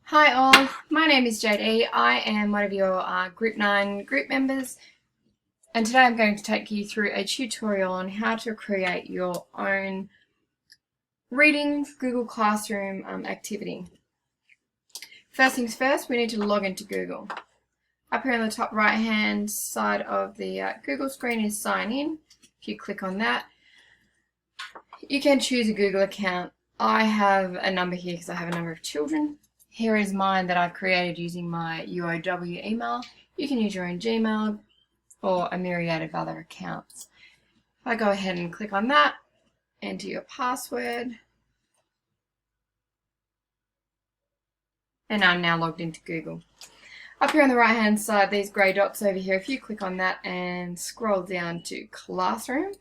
Hi all, my name is JD. I am one of your Group 9 group members, and today I'm going to take you through a tutorial on how to create your own reading Google Classroom activity. First things first, we need to log into Google. Up here on the top right hand side of the Google screen is sign in. If you click on that, you can choose a Google account. I have a number here because I have a number of children. Here is mine that I've created using my UOW email. You can use your own Gmail or a myriad of other accounts. If I go ahead and click on that, enter your password, and I'm now logged into Google. Up here on the right hand side, these grey dots over here, if you click on that and scroll down to Classroom,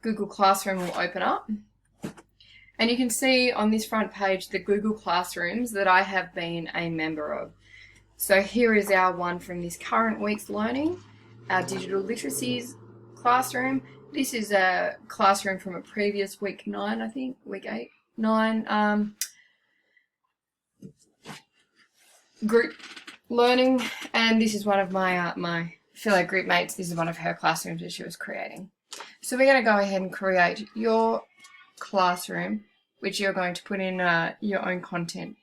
Google Classroom will open up. And you can see on this front page the Google Classrooms that I have been a member of. So here is our one from this current week's learning, our digital literacies classroom. This is a classroom from a previous week 9, I think, week 8, 9 group learning. And this is one of my my fellow group mates. This is one of her classrooms that she was creating. So we're going to go ahead and create your classroom, which you're going to put in your own content.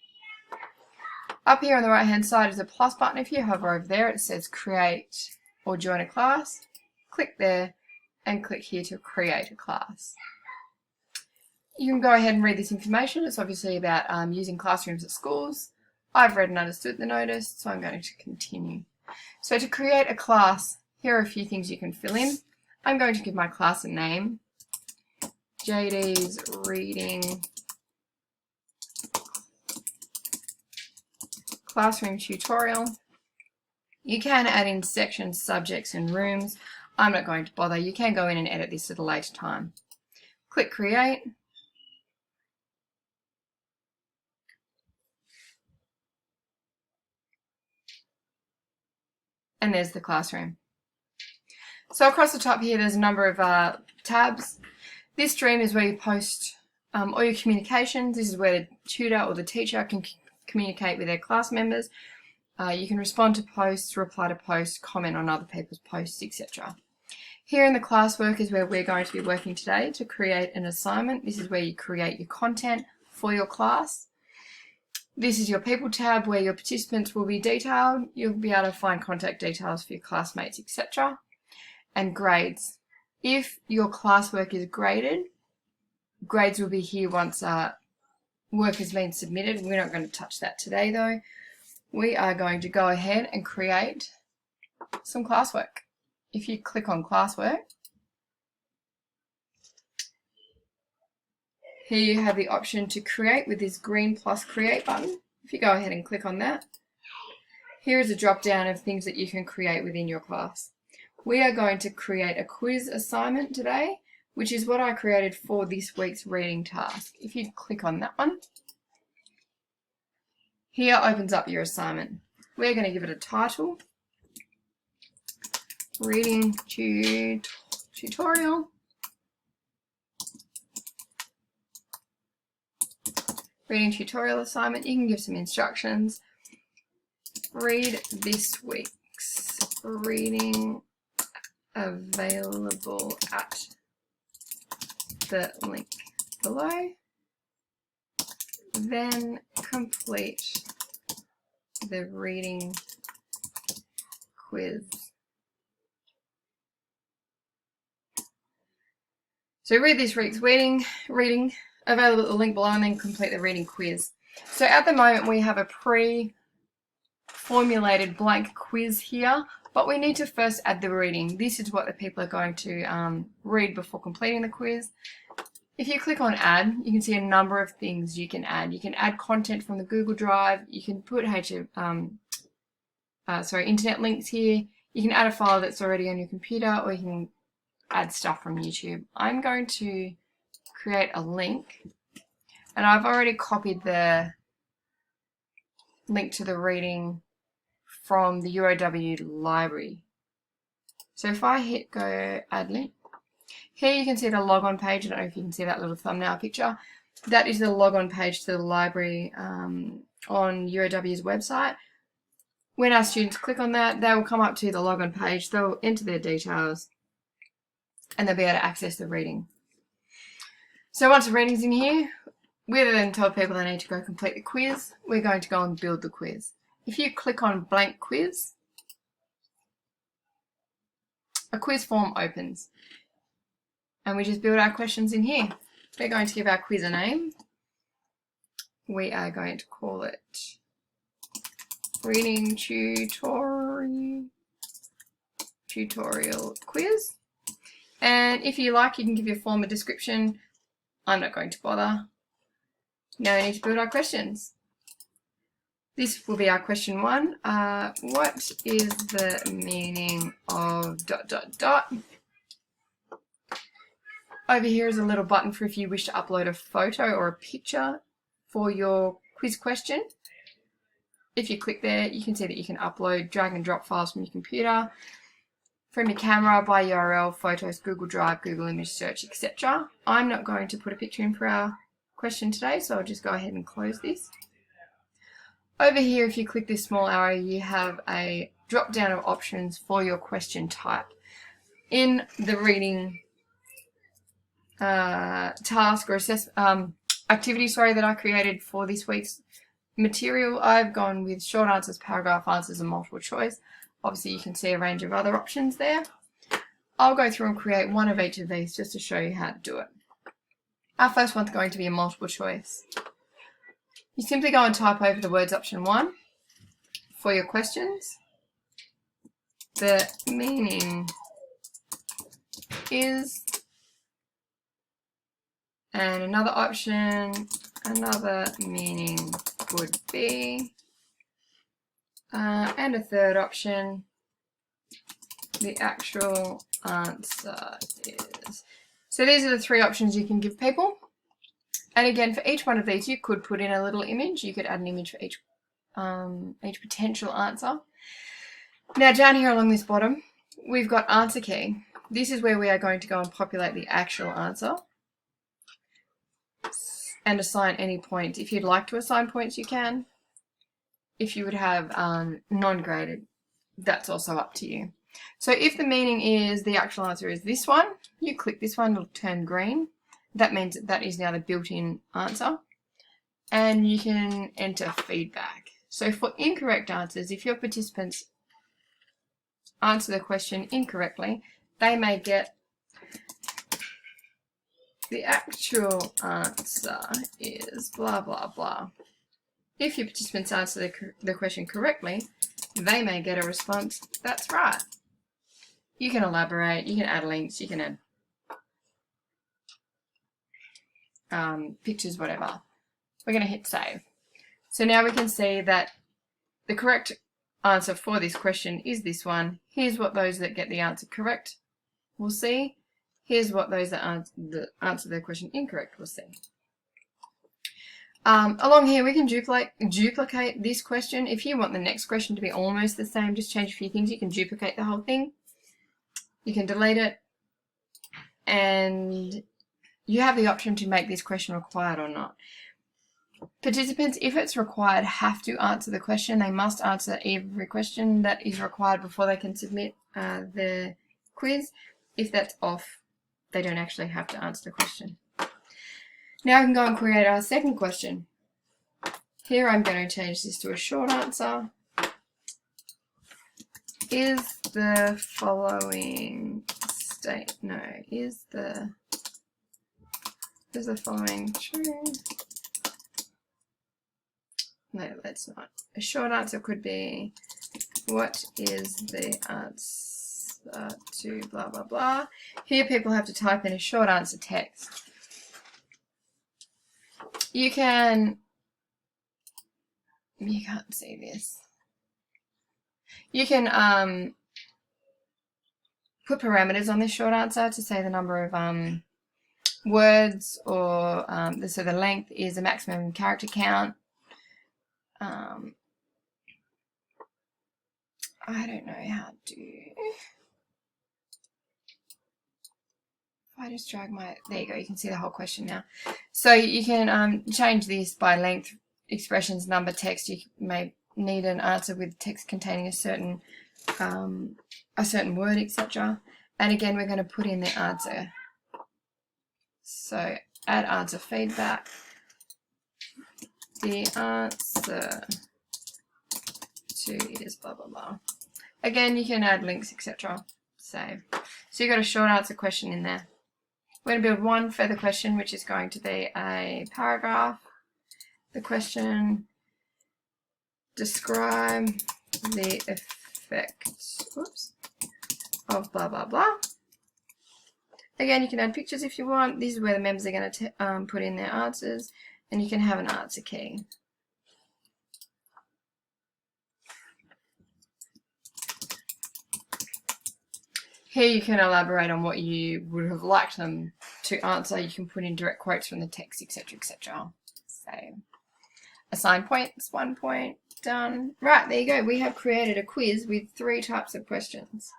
Up here on the right hand side is a plus button. If you hover over there, it says create or join a class. Click there and click here to create a class. You can go ahead and read this information. It's obviously about using classrooms at schools. I've read and understood the notice, so I'm going to continue. So to create a class, here are a few things you can fill in. I'm going to give my class a name, JD's Reading Classroom Tutorial. You can add in sections, subjects and rooms. I'm not going to bother. You can go in and edit this at a later time. Click Create. And there's the classroom. So across the top here, there's a number of tabs. This stream is where you post all your communications. This is where the tutor or the teacher can communicate with their class members. You can respond to posts, reply to posts, comment on other people's posts, etc. Here in the classwork is where we're going to be working today to create an assignment. This is where you create your content for your class. This is your people tab where your participants will be detailed. You'll be able to find contact details for your classmates, etc. And grades. If your classwork is graded, grades will be here once work has been submitted. We're not going to touch that today though. We are going to go ahead and create some classwork. If you click on classwork, here you have the option to create with this green plus create button. If you go ahead and click on that, here is a drop down of things that you can create within your class. We are going to create a quiz assignment today, which is what I created for this week's reading task. If you click on that one, here opens up your assignment. We're going to give it a title, Reading Tutorial. Reading tutorial assignment. You can give some instructions. Read this week's reading available at the link below. Then complete the reading quiz. So read this week's reading available at the link below and then complete the reading quiz. So at the moment we have a pre-formulated blank quiz here, but we need to first add the reading. This is what the people are going to read before completing the quiz. If you click on add, you can see a number of things you can add. You can add content from the Google Drive. You can put internet links here. You can add a file that's already on your computer, or you can add stuff from YouTube. I'm going to create a link, and I've already copied the link to the reading from the UOW library. So if I hit go add link, Here you can see the log-on page. I don't know if you can see that little thumbnail picture. That is the log-on page to the library on UOW's website. When our students click on that, they will come up to the log-on page. They'll enter their details and they'll be able to access the reading. So once the reading's in here, we've then told people they need to go complete the quiz. We're going to go and build the quiz. If you click on blank quiz, a quiz form opens and we just build our questions in here. We're going to give our quiz a name. We are going to call it Reading Tutorial Quiz. And if you like, you can give your form a description. I'm not going to bother. Now we need to build our questions. This will be our question 1. What is the meaning of ... Over here is a little button for if you wish to upload a photo or a picture for your quiz question. If you click there, you can see that you can upload, drag and drop files from your computer, from your camera, by URL, photos, Google Drive, Google Image Search, etc. I'm not going to put a picture in for our question today, so I'll just go ahead and close this. Over here, if you click this small arrow, you have a drop down of options for your question type. In the reading task or activity that I created for this week's material, I've gone with short answers, paragraph answers, and multiple choice. Obviously, you can see a range of other options there. I'll go through and create one of each of these just to show you how to do it. Our first one's going to be a multiple choice. You simply go and type over the words option 1 for your questions. The meaning is, and another option, another meaning would be, and a third option, the actual answer is. So these are the 3 options you can give people. And again, for each one of these, you could put in a little image. You could add an image for each potential answer. Now down here along this bottom, we've got answer key. This is where we are going to go and populate the actual answer and assign any point. If you'd like to assign points, you can. If you would have non-graded, that's also up to you. So if the meaning is the actual answer is this one, you click this one, it'll turn green. That means that is now the built-in answer. And you can enter feedback. So for incorrect answers, if your participants answer the question incorrectly, they may get the actual answer is blah, blah, blah. If your participants answer the question correctly, they may get a response, that's right. You can elaborate, you can add links, you can add pictures, whatever. We're going to hit save. So now we can see that the correct answer for this question is this one. Here's what those that get the answer correct will see. Here's what those that answer their question incorrect will see. Along here, we can duplicate this question. If you want the next question to be almost the same, just change a few things, you can duplicate the whole thing. You can delete it, and you have the option to make this question required or not. Participants, if it's required, have to answer the question. They must answer every question that is required before they can submit the quiz. If that's off, they don't actually have to answer the question. Now I can go and create our second question. Here I'm going to change this to a short answer. Is the following is the following true? No, that's not. A short answer could be, what is the answer to blah, blah, blah. Here people have to type in a short answer text. You can't see this. You can put parameters on this short answer to say the number of words, or so the length is a maximum character count. I don't know how to I just drag my, there you go, you can see the whole question now. So you can change this by length, expressions, number, text. You may need an answer with text containing a certain word, etc. And again, we're going to put in the answer. So add answer feedback. The answer to is blah, blah, blah. Again, you can add links, etc. Save. So you've got a short answer question in there. We're going to build one further question, which is going to be a paragraph. The question, describe the effect of blah, blah, blah. Again, you can add pictures if you want. This is where the members are going to put in their answers, and you can have an answer key. Here you can elaborate on what you would have liked them to answer. You can put in direct quotes from the text, etc., etc. So, assign points, 1 point, done. Right, there you go. We have created a quiz with 3 types of questions.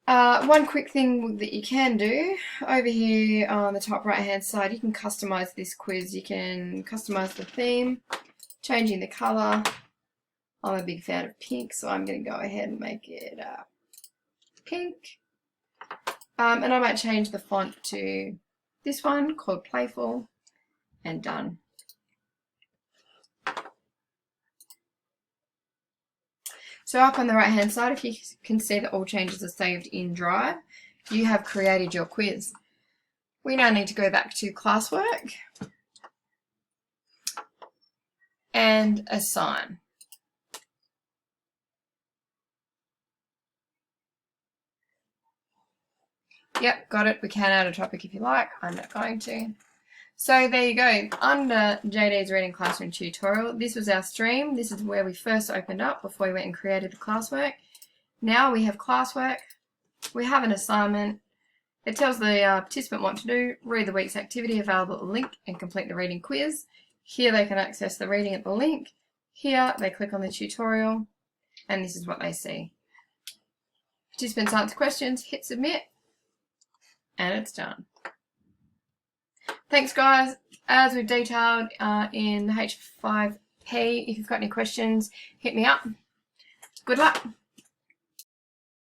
One quick thing that you can do, over here on the top right hand side, you can customize this quiz. You can customize the theme, changing the color. I'm a big fan of pink, so I'm going to go ahead and make it pink. And I might change the font to this one called Playful, and done. So up on the right hand side, if you can see that all changes are saved in Drive, you have created your quiz. We now need to go back to classwork and assign. Yep, got it. We can add a topic if you like. I'm not going to. So there you go. Under JD's Reading Classroom tutorial, this was our stream. This is where we first opened up before we went and created the classwork. Now we have classwork. We have an assignment. It tells the participant what to do, read the week's activity available at the link, and complete the reading quiz. Here they can access the reading at the link. Here they click on the tutorial, and this is what they see. Participants answer questions, hit submit, and it's done. Thanks guys. As we've detailed in the H5P, if you've got any questions, hit me up. Good luck.